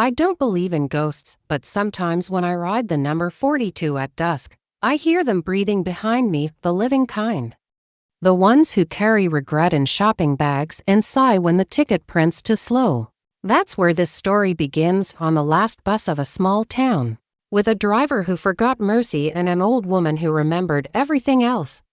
I don't believe in ghosts, but sometimes when I ride the number 42 at dusk, I hear them breathing behind me, the living kind. The ones who carry regret in shopping bags and sigh when the ticket prints too slow. That's where this story begins, on the last bus of a small town, with a driver who forgot mercy and an old woman who remembered everything else.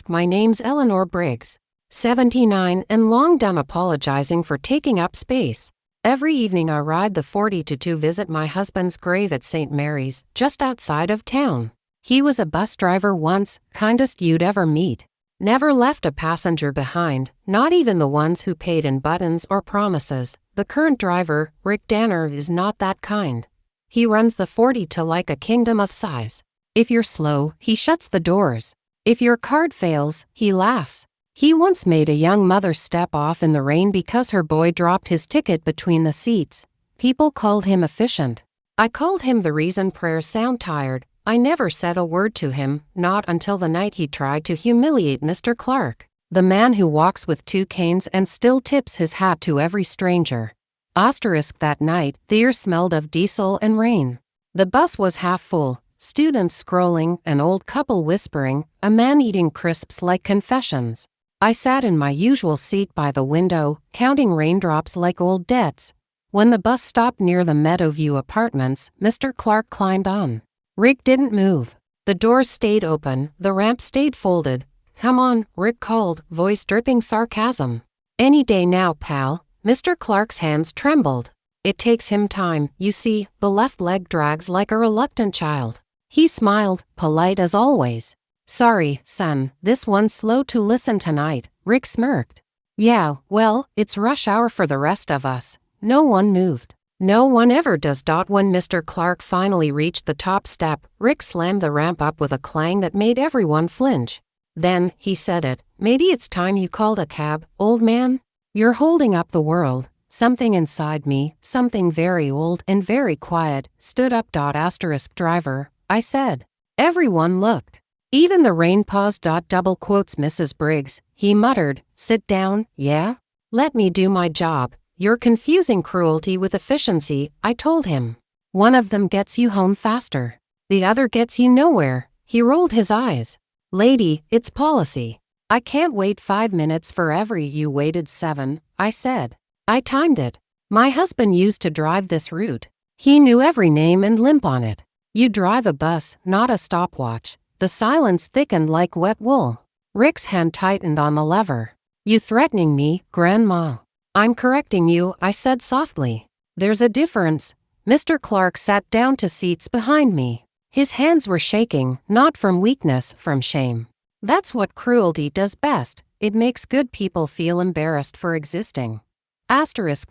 My name's Eleanor Briggs, 79, and long done apologizing for taking up space. Every evening I ride the 42 to visit my husband's grave at St. Mary's, just outside of town. He was a bus driver once, kindest you'd ever meet. Never left a passenger behind, not even the ones who paid in buttons or promises. The current driver, Rick Danner, is not that kind. He runs the 42 like a kingdom of size. If you're slow, he shuts the doors. If your card fails, he laughs. He once made a young mother step off in the rain because her boy dropped his ticket between the seats. People called him efficient. I called him the reason prayers sound tired. I never said a word to him, not until the night he tried to humiliate Mr. Clark, the man who walks with 2 canes and still tips his hat to every stranger. That night, the air smelled of diesel and rain. The bus was half full, students scrolling, an old couple whispering, a man eating crisps like confessions. I sat in my usual seat by the window, counting raindrops like old debts. When the bus stopped near the Meadowview apartments, Mr. Clark climbed on. Rick didn't move. The doors stayed open, the ramp stayed folded. "Come on," Rick called, voice dripping sarcasm. "Any day now, pal." Mr. Clark's hands trembled. It takes him time, you see, the left leg drags like a reluctant child. He smiled, polite as always. "Sorry, son, this one's slow to listen tonight," Rick smirked. "Yeah, well, it's rush hour for the rest of us." No one moved. No one ever does. When Mr. Clark finally reached the top step, Rick slammed the ramp up with a clang that made everyone flinch. Then, he said it, "Maybe it's time you called a cab, old man? You're holding up the world." Something inside me, something very old and very quiet, stood up. Driver, I said. Everyone looked. Even the rain paused. Double quotes Mrs. Briggs, he muttered. "Sit down, yeah? Let me do my job. You're confusing cruelty with efficiency," I told him. "One of them gets you home faster. The other gets you nowhere." He rolled his eyes. "Lady, it's policy. I can't wait 5 minutes for every you waited 7, I said. I timed it. My husband used to drive this route. He knew every name and limp on it. You drive a bus, not a stopwatch." The silence thickened like wet wool. Rick's hand tightened on the lever. "You threatening me, Grandma?" "I'm correcting you," I said softly. "There's a difference." Mr. Clark sat down to seats behind me. His hands were shaking, not from weakness, from shame. That's what cruelty does best. It makes good people feel embarrassed for existing.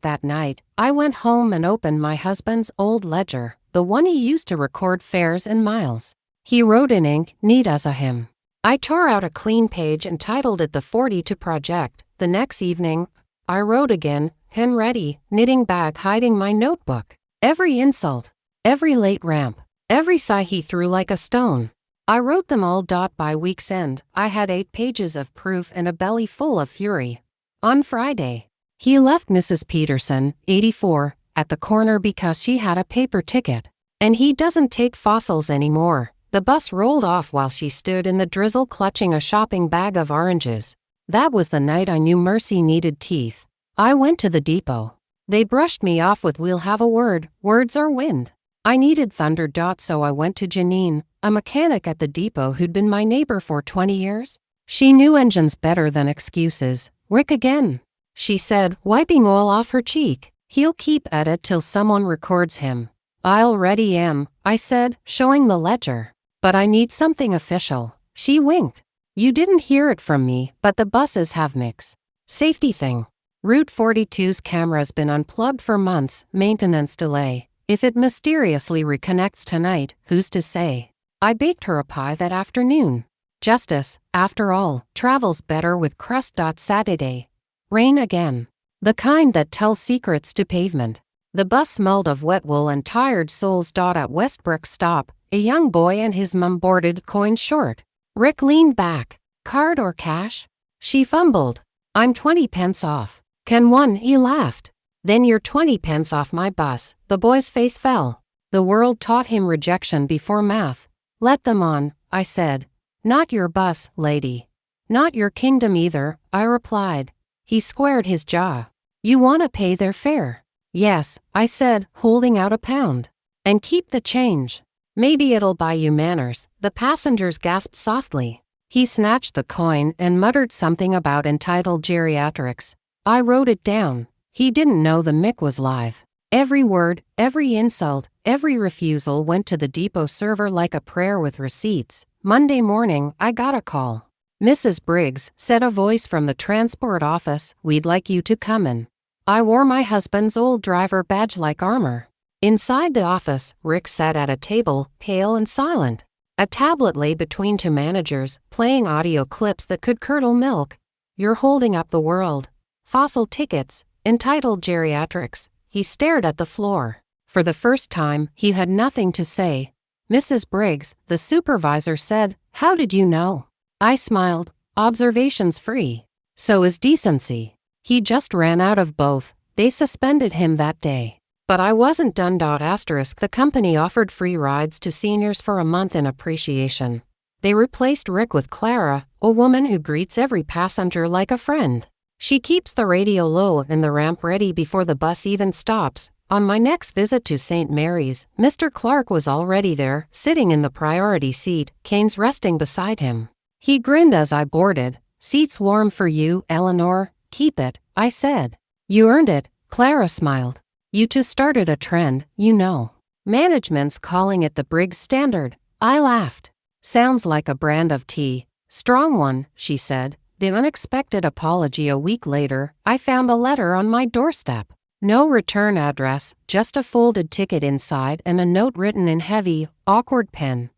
That night, I went home and opened my husband's old ledger, the one he used to record fares and miles. He wrote in ink, neat as a hymn. I tore out a clean page and titled it the 42 Project. The next evening, I wrote again, pen ready, knitting bag hiding my notebook. Every insult, every late ramp, every sigh he threw like a stone. I wrote them all. By week's end, I had 8 pages of proof and a belly full of fury. On Friday, he left Mrs. Peterson, 84, at the corner because she had a paper ticket. And he doesn't take fossils anymore. The bus rolled off while she stood in the drizzle clutching a shopping bag of oranges. That was the night I knew mercy needed teeth. I went to the depot. They brushed me off with "We'll have a word, words or wind." I needed thunder. So I went to Janine, a mechanic at the depot who'd been my neighbor for 20 years. She knew engines better than excuses. "Rick again," she said, wiping oil off her cheek. "He'll keep at it till someone records him." "I already am," I said, showing the ledger. "But I need something official." She winked. "You didn't hear it from me, but the buses have mix. Safety thing. Route 42's camera's been unplugged for months, maintenance delay. If it mysteriously reconnects tonight, who's to say?" I baked her a pie that afternoon. Justice, after all, travels better with crust. Saturday. Rain again. The kind that tells secrets to pavement. The bus smelled of wet wool and tired souls. At Westbrook stop, a young boy and his mum boarded, coins short. Rick leaned back. "Card or cash?" She fumbled. "I'm 20 pence off." "Can one?" He laughed. Then you're 20 pence off my bus." The boy's face fell. The world taught him rejection before math. "Let them on," I said. "Not your bus, lady." "Not your kingdom either," I replied. He squared his jaw. "You want to pay their fare?" "Yes," I said, holding out £1. "And keep the change. Maybe it'll buy you manners." The passengers gasped softly. He snatched the coin and muttered something about entitled geriatrics. I wrote it down. He didn't know the mic was live. Every word, every insult, every refusal went to the depot server like a prayer with receipts. Monday morning, I got a call. "Mrs. Briggs," said a voice from the transport office, "we'd like you to come in." I wore my husband's old driver badge like armor. Inside the office, Rick sat at a table, pale and silent. A tablet lay between two managers, playing audio clips that could curdle milk. "You're holding up the world. Fossil tickets, entitled geriatrics." He stared at the floor. For the first time, he had nothing to say. "Mrs. Briggs," the supervisor said, "how did you know?" I smiled. "Observations free. So is decency." He just ran out of both. They suspended him that day. But I wasn't done. The company offered free rides to seniors for a month in appreciation. They replaced Rick with Clara, a woman who greets every passenger like a friend. She keeps the radio low and the ramp ready before the bus even stops. On my next visit to St. Mary's, Mr. Clark was already there, sitting in the priority seat, canes resting beside him. He grinned as I boarded. "Seat's warm for you, Eleanor. Keep it," I said. "You earned it," Clara smiled. "You two started a trend, you know. Management's calling it the Briggs Standard." I laughed. "Sounds like a brand of tea. Strong one," she said. The unexpected apology. A week later, I found a letter on my doorstep. No return address, just a folded ticket inside and a note written in heavy, awkward pen.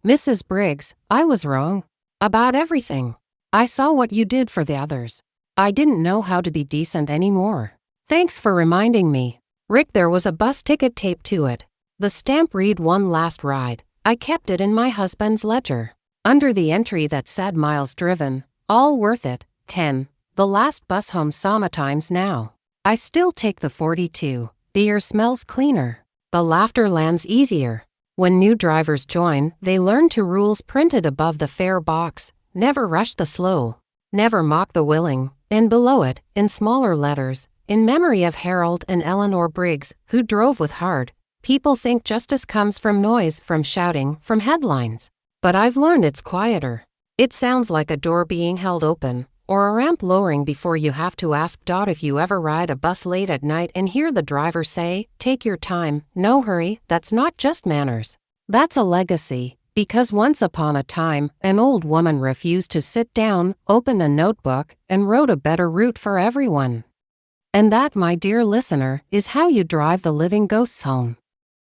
"Mrs. Briggs, I was wrong. About everything. I saw what you did for the others. I didn't know how to be decent anymore. Thanks for reminding me." Rick, there was a bus ticket taped to it. The stamp read "One last ride." I kept it in my husband's ledger. Under the entry that said miles driven, all worth it, Ken. The last bus home. Sometimes now. I still take the 42. The air smells cleaner. The laughter lands easier. When new drivers join, they learn two rules printed above the fare box. Never rush the slow. Never mock the willing. And below it, in smaller letters, "In memory of Harold and Eleanor Briggs, who drove with heart." People think justice comes from noise, from shouting, from headlines. But I've learned it's quieter. It sounds like a door being held open, or a ramp lowering before you have to ask. If you ever ride a bus late at night and hear the driver say, "Take your time, no hurry," that's not just manners. That's a legacy. Because once upon a time, an old woman refused to sit down, opened a notebook, and wrote a better route for everyone. And that, my dear listener, is how you drive the living ghosts home.